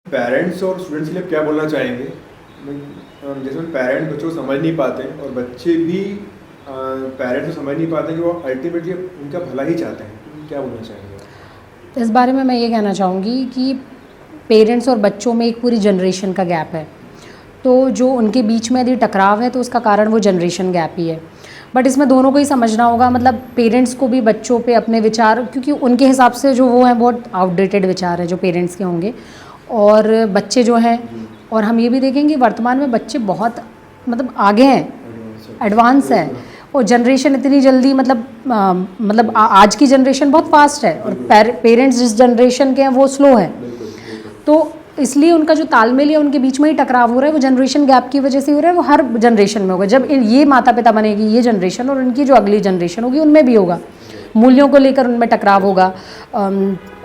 Parents और students के लिए क्या बोलना चाहेंगे? जैसे पेरेंट्स बच्चों को समझ नहीं पाते हैं और बच्चे भी पेरेंट्स को समझ नहीं पाते हैं कि वो अल्टीमेटली उनका भला ही चाहते हैं, तो क्या बोलना चाहेंगे? इस बारे में मैं ये कहना चाहूँगी कि पेरेंट्स और बच्चों में एक पूरी जनरेशन का गैप है। तो जो उनके बीच में यदि टकराव है तो उसका कारण वो जनरेशन गैप ही है। बट इसमें दोनों को ही समझना होगा, मतलब पेरेंट्स को भी बच्चों पे अपने विचार, क्योंकि उनके हिसाब से जो वो हैं बहुत आउटडेटेड विचार है जो पेरेंट्स के होंगे, और बच्चे जो हैं, और हम ये भी देखेंगे वर्तमान में बच्चे बहुत मतलब आगे हैं, एडवांस है, और जनरेशन इतनी जल्दी मतलब आज की जनरेशन बहुत फास्ट है और पेरेंट्स जिस जनरेशन के हैं वो स्लो है। तो इसलिए उनका जो तालमेल है उनके बीच में ही टकराव हो रहा है, वो जनरेशन गैप की वजह से हो रहा है। वो हर जनरेशन में होगा, जब ये माता पिता बनेगी ये जनरेशन, और उनकी जो अगली जनरेशन होगी उनमें भी होगा, मूल्यों को लेकर उनमें टकराव होगा।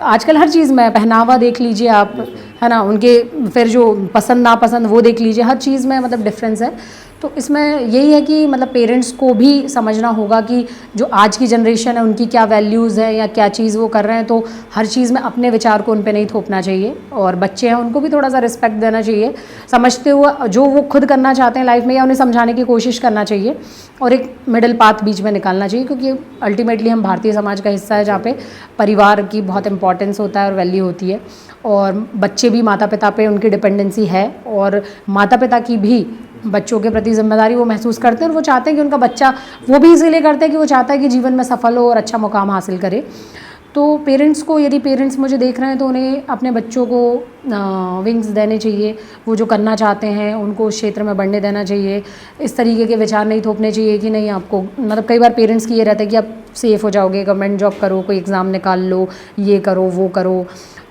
आजकल हर चीज़ में पहनावा देख लीजिए आप, है ना, उनके फिर जो पसंद नापसंद वो देख लीजिए, हर चीज़ में मतलब डिफरेंस है। तो इसमें यही है कि मतलब पेरेंट्स को भी समझना होगा कि जो आज की जनरेशन है उनकी क्या वैल्यूज़ है या क्या चीज़ वो कर रहे हैं, तो हर चीज़ में अपने विचार को उन पे नहीं थोपना चाहिए। और बच्चे हैं उनको भी थोड़ा सा रिस्पेक्ट देना चाहिए, समझते हुए जो वो खुद करना चाहते हैं लाइफ में, या उन्हें समझाने की कोशिश करना चाहिए, और एक मिडिल पाथ बीच में निकालना चाहिए। क्योंकि अल्टीमेटली हम भारतीय समाज का हिस्सा है जहाँ पे परिवार की बहुत इंपॉर्टेंस होता है और वैल्यू होती है, और बच्चे भी माता पिता पे उनकी डिपेंडेंसी है, और माता पिता की भी बच्चों के प्रति जिम्मेदारी वो महसूस करते हैं, और वो चाहते हैं कि उनका बच्चा, वो भी इसीलिए करते हैं कि वो चाहता है कि जीवन में सफल हो और अच्छा मुकाम हासिल करे। तो पेरेंट्स को, यदि पेरेंट्स मुझे देख रहे हैं तो उन्हें अपने बच्चों को विंग्स देने चाहिए, वो जो करना चाहते हैं उनको उस क्षेत्र में बढ़ने देना चाहिए। इस तरीके के विचार नहीं थोपने चाहिए कि नहीं आपको, मतलब कई बार पेरेंट्स की ये रहता है कि आप सेफ़ हो जाओगे, गवर्नमेंट जॉब करो, कोई एग्ज़ाम निकाल लो, ये करो वो करो।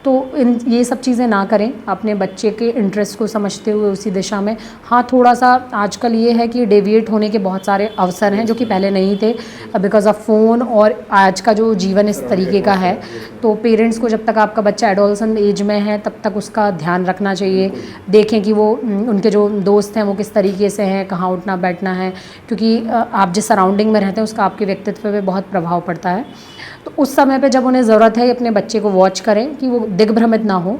तो ये सब चीज़ें ना करें, अपने बच्चे के इंटरेस्ट को समझते हुए उसी दिशा में। हाँ, थोड़ा सा आजकल ये है कि डेविएट होने के बहुत सारे अवसर हैं जो कि पहले नहीं थे बिकॉज़ ऑफ फ़ोन, और आज का जो जीवन इस तरीके का है। तो पेरेंट्स को जब तक आपका बच्चा एडोलसेंट एज में है तब तक उसका ध्यान रखना चाहिए। देखें कि वो उनके जो दोस्त हैं वो किस तरीके से हैं, कहाँ उठना बैठना है, क्योंकि आप जिस सराउंडिंग में रहते हैं उसका आपके व्यक्तित्व पे बहुत प्रभाव पड़ता है। तो उस समय पे जब उन्हें ज़रूरत है अपने बच्चे को वॉच करें कि वो दिग्भ्रमित ना हो।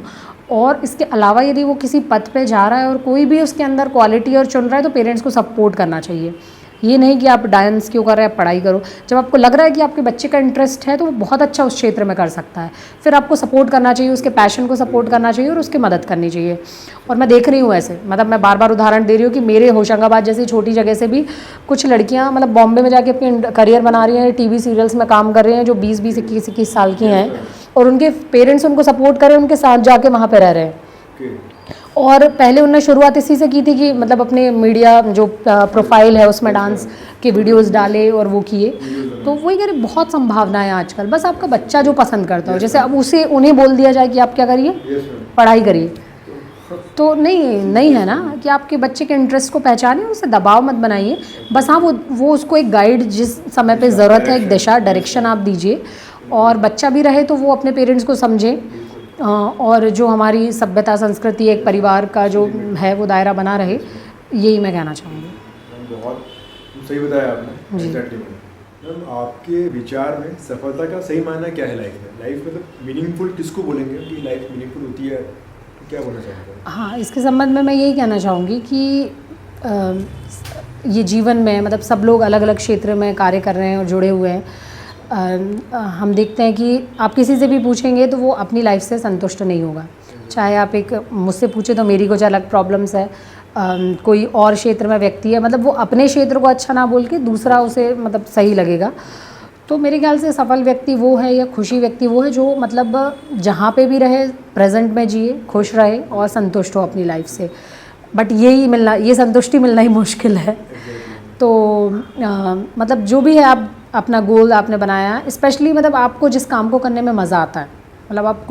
और इसके अलावा यदि वो किसी पथ पे जा रहा है और कोई भी उसके अंदर क्वालिटी और चुन रहा है तो पेरेंट्स को सपोर्ट करना चाहिए। ये नहीं कि आप डांस क्यों कर रहे हैं, पढ़ाई करो। जब आपको लग रहा है कि आपके बच्चे का इंटरेस्ट है तो वो बहुत अच्छा उस क्षेत्र में कर सकता है, फिर आपको सपोर्ट करना चाहिए, उसके पैशन को सपोर्ट करना चाहिए और उसकी मदद करनी चाहिए। और मैं देख रही हूँ ऐसे, मतलब मैं बार बार उदाहरण दे रही हूँ कि मेरे होशंगाबाद जैसी छोटी जगह से भी कुछ लड़कियाँ मतलब बॉम्बे में जाके अपनी करियर बना रही हैं, टीवी सीरियल्स में काम कर रही हैं, जो 20-20, 21-21 साल की हैं, और उनके पेरेंट्स उनको सपोर्ट करें, उनके साथ जाके वहाँ पर रह रहे हैं। और पहले उन्होंने शुरुआत इसी से की थी कि मतलब अपने मीडिया जो प्रोफाइल है उसमें डांस के वीडियोस डाले और वो किए। तो वही कह रहे, बहुत संभावना है आजकल, बस आपका बच्चा जो पसंद करता हो, जैसे अब उसे उन्हें बोल दिया जाए कि आप क्या करिए, पढ़ाई करिए, तो नहीं है ना, कि आपके बच्चे के इंटरेस्ट को पहचानें, उसे दबाव मत बनाइए। बस हाँ, वो उसको एक गाइड जिस समय पे ज़रूरत है, एक दिशा डायरेक्शन आप दीजिए, और बच्चा भी रहे तो वो अपने पेरेंट्स को समझे। और जो हमारी सभ्यता संस्कृति एक परिवार का जो है वो दायरा बना रहे, यही मैं कहना चाहूँगी। बहुत सही बताया आपने। मैम, आपके विचार में सफलता का सही मायना क्या है लाइफ में? लाइफ मतलब मीनिंगफुल किसको बोलेंगे कि लाइफ मीनिंगफुल होती है, तो क्या बोलना चाहेंगे? हाँ, इसके संबंध में मैं यही कहना चाहूँगी कि ये जीवन में मतलब सब लोग अलग अलग क्षेत्र में कार्य कर रहे हैं और जुड़े हुए हैं। हम देखते हैं कि आप किसी से भी पूछेंगे तो वो अपनी लाइफ से संतुष्ट नहीं होगा। चाहे आप एक मुझसे पूछे तो मेरी कुछ अलग प्रॉब्लम्स है, कोई और क्षेत्र में व्यक्ति है, मतलब वो अपने क्षेत्र को अच्छा ना बोल के दूसरा उसे मतलब सही लगेगा। तो मेरे ख्याल से सफल व्यक्ति वो है, या खुशी व्यक्ति वो है जो मतलब जहाँ पे भी रहे प्रेजेंट में जिए, खुश रहे और संतुष्ट हो अपनी लाइफ से। बट यही मिलना, ये संतुष्टि मिलना ही मुश्किल है। तो मतलब जो भी है, आप अपना गोल आपने बनाया, स्पेशली मतलब आपको जिस काम को करने में मज़ा आता है, मतलब आप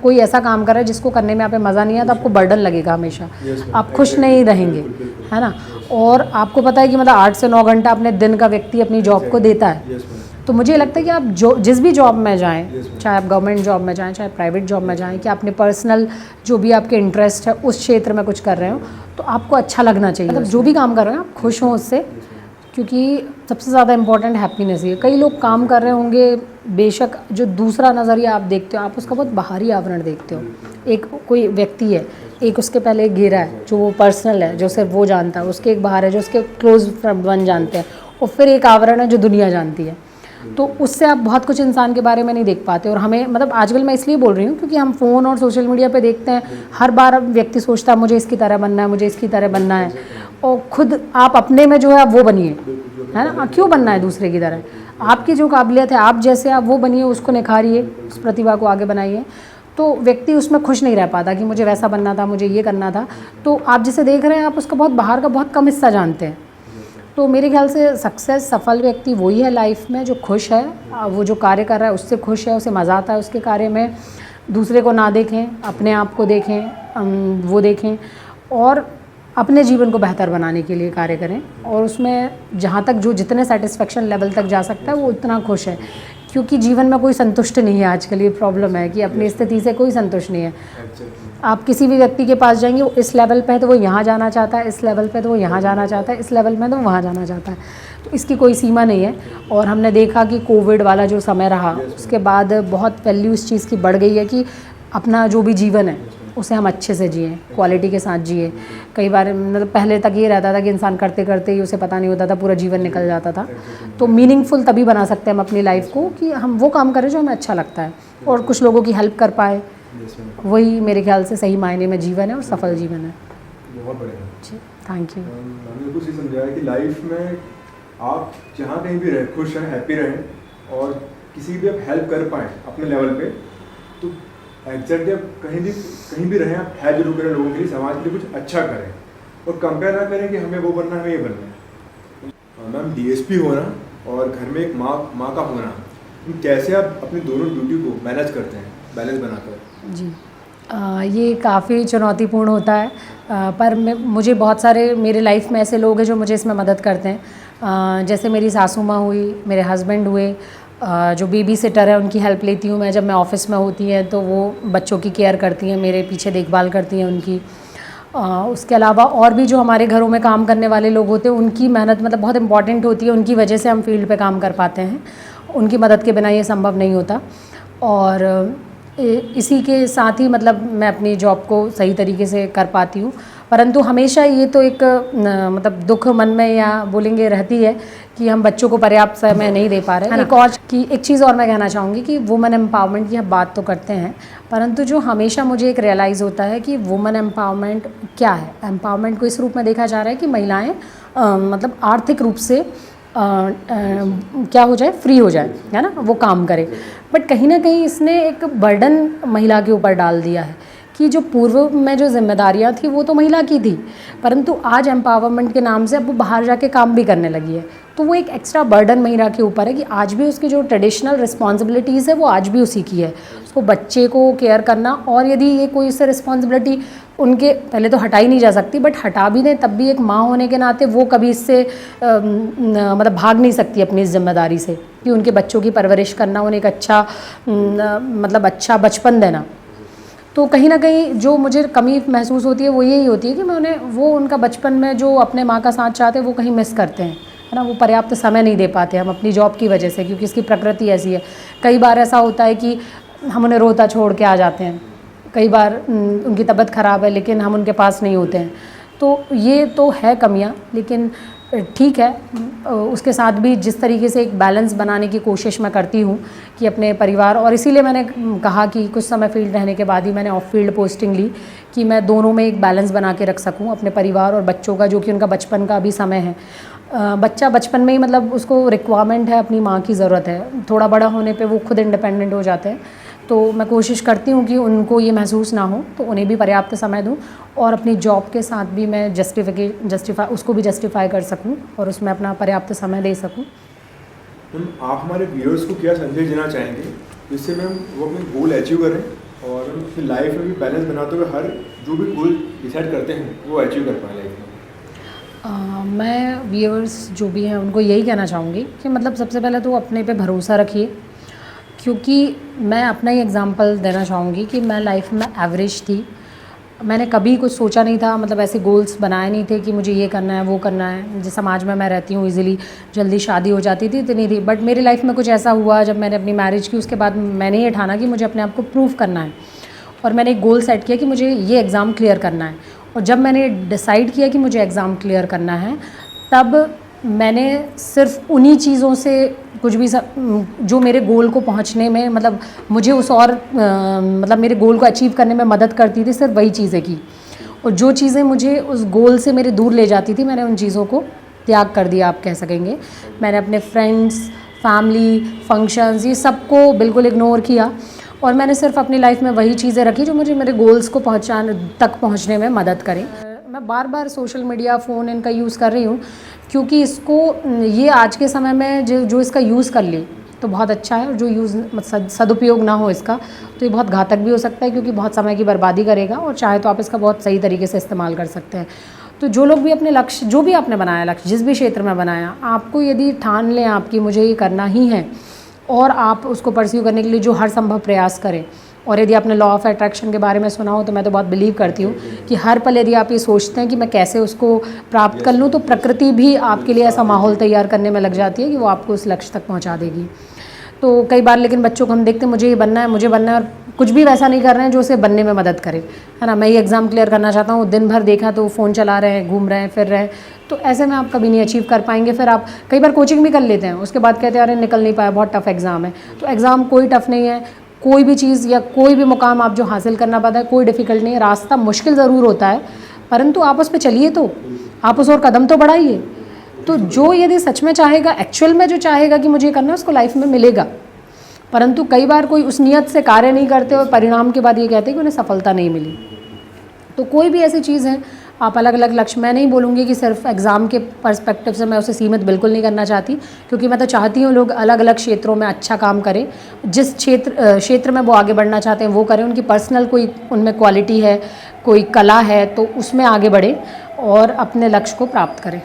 कोई ऐसा काम कर रहे हैं जिसको करने में आप मज़ा नहीं आता, आपको बर्डन लगेगा हमेशा, आप खुश नहीं रहेंगे, है ना। और आपको पता है कि मतलब 8 से 9 घंटा अपने दिन का व्यक्ति अपनी जॉब को देता है। तो मुझे लगता है कि आप जिस भी जॉब में जाएं, चाहे आप गवर्नमेंट जॉब में जाएं, चाहे प्राइवेट जॉब में जाएं, कि अपने पर्सनल जो भी आपके इंटरेस्ट है उस क्षेत्र में कुछ कर रहे हो तो आपको अच्छा लगना चाहिए। मतलब जो भी काम कर रहे हैं आप खुश हों उससे, क्योंकि सबसे ज़्यादा इम्पॉर्टेंट हैप्पीनेस है। कई लोग काम कर रहे होंगे, बेशक जो दूसरा नज़रिया आप देखते हो, आप उसका बहुत बाहरी आवरण देखते हो, एक कोई व्यक्ति है, एक उसके पहले एक घेरा है जो वो पर्सनल है, जो सिर्फ वो जानता है, उसके एक बाहर है जो उसके क्लोज वन जानते हैं, और फिर एक आवरण है जो दुनिया जानती है। तो उससे आप बहुत कुछ इंसान के बारे में नहीं देख पाते। और हमें मतलब आजकल मैं इसलिए बोल रही हूँ क्योंकि हम फ़ोन और सोशल मीडिया पे देखते हैं, हर बार अब व्यक्ति सोचता है मुझे इसकी तरह बनना है, मुझे इसकी तरह बनना है, और खुद आप अपने में जो है आप वो बनिए, है ना। क्यों बनना है दूसरे की तरह? आपकी जो काबिलियत है, आप जैसे आप वो बनिए, उसको निखारिए, उस प्रतिभा को आगे बनाइए। तो व्यक्ति उसमें खुश नहीं रह पाता कि मुझे वैसा बनना था, मुझे ये करना था। तो आप जिसे देख रहे हैं आप उसका बहुत बाहर का बहुत कम हिस्सा जानते हैं। तो मेरे ख्याल से सक्सेस, सफल व्यक्ति वही है लाइफ में जो खुश है, वो जो कार्य कर रहा है उससे खुश है, उसे मज़ा आता है उसके कार्य में। दूसरे को ना देखें, अपने आप को देखें, वो देखें और अपने जीवन को बेहतर बनाने के लिए कार्य करें। और उसमें जहाँ तक जो जितने सेटिस्फेक्शन लेवल तक जा सकता है वो उतना खुश है, क्योंकि जीवन में कोई संतुष्ट नहीं है। आजकल ये प्रॉब्लम है कि अपनी स्थिति से कोई संतुष्ट नहीं है। आप किसी भी व्यक्ति के पास जाएंगे, वो इस लेवल पे है तो वो यहाँ जाना चाहता है, इस लेवल पे तो वो यहाँ जाना चाहता है, इस लेवल में तो वो वहाँ जाना चाहता है। तो इसकी कोई सीमा नहीं है। और हमने देखा कि कोविड वाला जो समय रहा उसके बाद बहुत वैल्यू इस चीज़ की बढ़ गई है कि अपना जो भी जीवन है उसे हम अच्छे से जिए, क्वालिटी के साथ जिए। कई बार मतलब पहले तक ये रहता था कि इंसान करते करते ही उसे पता नहीं होता था, पूरा जीवन निकल जाता था। तो मीनिंगफुल तभी बना सकते हैं हम अपनी लाइफ को कि हम वो काम करें जो हमें अच्छा लगता है और कुछ लोगों की हेल्प कर पाए। वही मेरे ख्याल से सही मायने में जीवन है और सफल जीवन है। बहुत बढ़िया जी, थैंक यू। हमने कुछ ये समझाया कि लाइफ में आप जहाँ कहीं भी रहें, खुश रहें, हैप्पी रहें और किसी भी आप हेल्प कर पाएँ अपने लेवल पे, तो एग्जैक्टली आप कहीं भी रहें, आप हेल्प जरूर करें लोगों के लिए, समाज के लिए कुछ अच्छा करें और कंपेयर ना करें कि हमें वो बनना है, हमें ये बनना है। मैम, डीएसपी होना और घर में एक माँ का होना, कैसे आप अपनी दोनों ड्यूटी को मैनेज करते हैं, बैलेंस बनाकर? जी, ये काफ़ी चुनौतीपूर्ण होता है, पर मुझे बहुत सारे मेरे लाइफ में ऐसे लोग हैं जो मुझे इसमें मदद करते हैं। जैसे मेरी सासू माँ हुई, मेरे हस्बैंड हुए, जो बेबी सिटर है उनकी हेल्प लेती हूँ मैं। जब मैं ऑफ़िस में होती हैं तो वो बच्चों की केयर करती हैं, मेरे पीछे देखभाल करती हैं उनकी। उसके अलावा और भी जो हमारे घरों में काम करने वाले लोग होते हैं उनकी मेहनत मतलब बहुत इम्पॉर्टेंट होती है, उनकी वजह से हम फील्ड पे काम कर पाते हैं। उनकी मदद के बिना ये संभव नहीं होता। और इसी के साथ ही मतलब मैं अपनी जॉब को सही तरीके से कर पाती हूँ। परंतु हमेशा ये तो एक मतलब दुख मन में या बोलेंगे रहती है कि हम बच्चों को पर्याप्त समय नहीं दे पा रहे हैं। एक चीज़ और मैं कहना चाहूँगी कि वुमेन एम्पावरमेंट की हम बात तो करते हैं, परंतु जो हमेशा मुझे एक रियलाइज़ होता है कि वुमेन एम्पावरमेंट क्या है। एम्पावरमेंट को इस रूप में देखा जा रहा है कि महिलाएँ मतलब आर्थिक रूप से क्या हो जाए, फ्री हो जाए, है ना, वो काम करे। बट कहीं ना कहीं इसने एक बर्डन महिला के ऊपर डाल दिया है कि जो पूर्व में जो जिम्मेदारियां थी वो तो महिला की थी, परंतु आज एम्पावरमेंट के नाम से अब वो बाहर जाके काम भी करने लगी है। तो वो एक एक्स्ट्रा बर्डन महिला के ऊपर है कि आज भी उसकी जो ट्रेडिशनल रिस्पॉन्सिबिलिटीज़ है वो आज भी उसी की है, उसको बच्चे को केयर करना। और यदि ये कोई उससे रिस्पॉन्सिबिलिटी उनके पहले तो हटाई नहीं जा सकती, बट हटा भी दें तब भी एक माँ होने के नाते वो कभी इससे मतलब भाग नहीं सकती अपनी इस जिम्मेदारी से कि उनके बच्चों की परवरिश करना, उन्हें एक अच्छा मतलब अच्छा बचपन देना। तो कहीं ना कहीं जो मुझे कमी महसूस होती है वो यही होती है कि मैं उन्हें वो उनका बचपन में जो अपने माँ का साथ चाहते हैं वो कहीं मिस करते हैं, है ना। वो पर्याप्त समय नहीं दे पाते हम अपनी जॉब की वजह से, क्योंकि इसकी प्रकृति ऐसी है। कई बार ऐसा होता है कि हम उन्हें रोता छोड़ के आ जाते हैं, कई बार उनकी तबीयत ख़राब है लेकिन हम उनके पास नहीं होते हैं। तो ये तो है कमियाँ, लेकिन ठीक है, उसके साथ भी जिस तरीके से एक बैलेंस बनाने की कोशिश मैं करती हूँ कि अपने परिवार, और इसीलिए मैंने कहा कि कुछ समय फील्ड रहने के बाद ही मैंने ऑफ फील्ड पोस्टिंग ली कि मैं दोनों में एक बैलेंस बना के रख सकूँ, अपने परिवार और बच्चों का, जो कि उनका बचपन का अभी समय है। बच्चा बचपन में ही मतलब उसको रिक्वायरमेंट है, अपनी माँ की ज़रूरत है। थोड़ा बड़ा होने पे वो खुद इंडिपेंडेंट हो जाते हैं। तो मैं कोशिश करती हूँ कि उनको ये महसूस ना हो, तो उन्हें भी पर्याप्त समय दूँ और अपनी जॉब के साथ भी मैं उसको भी जस्टिफाई कर सकूँ और उसमें अपना पर्याप्त समय दे सकूँ। आप हमारे व्यूअर्स को क्या संदेश देना चाहेंगे जिससे मैम वो अपने गोल अचीव करें और अपनी लाइफ में भी बैलेंस बनाते हुए हर जो भी गोल डिसाइड करते हैं वो अचीव कर पाएँ लाइफ में? मैं व्यूअर्स जो भी हैं उनको यही कहना चाहूँगी कि मतलब सबसे पहले तो अपने पे भरोसा रखिए, क्योंकि मैं अपना ही एग्जांपल देना चाहूँगी कि मैं लाइफ में एवरेज थी। मैंने कभी कुछ सोचा नहीं था, मतलब ऐसे गोल्स बनाए नहीं थे कि मुझे ये करना है वो करना है। जिस समाज में मैं रहती हूँ इजीली जल्दी शादी हो जाती थी, इतनी थी। बट मेरी लाइफ में कुछ ऐसा हुआ जब मैंने अपनी मैरिज की, उसके बाद मैंने ये ठाना कि मुझे अपने आप को प्रूव करना है और मैंने एक गोल सेट किया कि मुझे ये एग्ज़ाम क्लियर करना है। और जब मैंने डिसाइड किया कि मुझे एग्ज़ाम क्लियर करना है, तब मैंने सिर्फ उन्हीं चीज़ों से कुछ भी जो मेरे गोल को पहुंचने में, मतलब मुझे उस और मतलब मेरे गोल को अचीव करने में मदद करती थी, सिर्फ वही चीज़ें की। और जो चीज़ें मुझे उस गोल से मेरे दूर ले जाती थी, मैंने उन चीज़ों को त्याग कर दिया, आप कह सकेंगे। मैंने अपने फ्रेंड्स, फैमिली, फंक्शंस, ये सबको बिल्कुल इग्नोर किया और मैंने सिर्फ अपनी लाइफ में वही चीज़ें रखी जो मुझे मेरे गोल्स को पहुंचने में मदद करें। मैं बार बार सोशल मीडिया, फ़ोन इनका यूज़ कर रही हूँ क्योंकि इसको, ये आज के समय में जो इसका यूज़ कर ले तो बहुत अच्छा है, और जो सदुपयोग ना हो इसका तो ये बहुत घातक भी हो सकता है, क्योंकि बहुत समय की बर्बादी करेगा। और चाहे तो आप इसका बहुत सही तरीके से इस्तेमाल कर सकते हैं। तो जो लोग भी अपने लक्ष्य, जो भी आपने बनाया लक्ष्य, जिस भी क्षेत्र में बनाया, आपको यदि ठान लें आपकी मुझे ये करना ही है, और आप उसको परस्यू करने के लिए जो हर संभव प्रयास करें। और यदि आपने लॉ ऑफ अट्रैक्शन के बारे में सुना हो तो मैं तो बहुत बिलीव करती हूँ कि हर पल यदि आप ये सोचते हैं कि मैं कैसे उसको प्राप्त कर लूँ, तो प्रकृति भी आपके लिए ऐसा माहौल तैयार करने में लग जाती है कि वो आपको उस लक्ष्य तक पहुँचा देगी। तो कई बार लेकिन बच्चों को हम देखते हैं, मुझे ये बनना है, मुझे बनना है, और कुछ भी वैसा नहीं कर रहे हैं जो उसे बनने में मदद करे, है ना। मैं ये एग्ज़ाम क्लियर करना चाहता हूँ, दिन भर देखा तो फ़ोन चला रहे हैं, घूम रहे हैं, फिर रहे हैं, तो ऐसे में आप कभी नहीं अचीव कर पाएंगे। फिर आप कई बार कोचिंग भी कर लेते हैं, उसके बाद कहते हैं अरे निकल नहीं पाया, बहुत टफ एग्ज़ाम है। तो एग्ज़ाम कोई टफ नहीं है, कोई भी चीज़ या कोई भी मुकाम आप जो हासिल करना पाता है, कोई डिफ़िकल्ट नहीं है। रास्ता मुश्किल ज़रूर होता है, परंतु आप उस पर चलिए, तो आप उस और कदम तो बढ़ाइए। तो जो यदि सच में चाहेगा, एक्चुअल में जो चाहेगा कि मुझे करना है, उसको लाइफ में मिलेगा। परंतु कई बार कोई उस नियत से कार्य नहीं करते और परिणाम के बाद ये कहते हैं कि उन्हें सफलता नहीं मिली। तो कोई भी ऐसी चीज़ है, आप अलग अलग लक्ष्य, मैं नहीं बोलूँगी कि सिर्फ एग्ज़ाम के पर्सपेक्टिव से मैं उसे सीमित बिल्कुल नहीं करना चाहती, क्योंकि मैं तो चाहती हूँ लोग अलग अलग क्षेत्रों में अच्छा काम करें, जिस क्षेत्र में वो आगे बढ़ना चाहते हैं वो करें, उनकी पर्सनल कोई उनमें क्वालिटी है, कोई कला है, तो उसमें आगे बढ़े और अपने लक्ष्य को प्राप्त करें।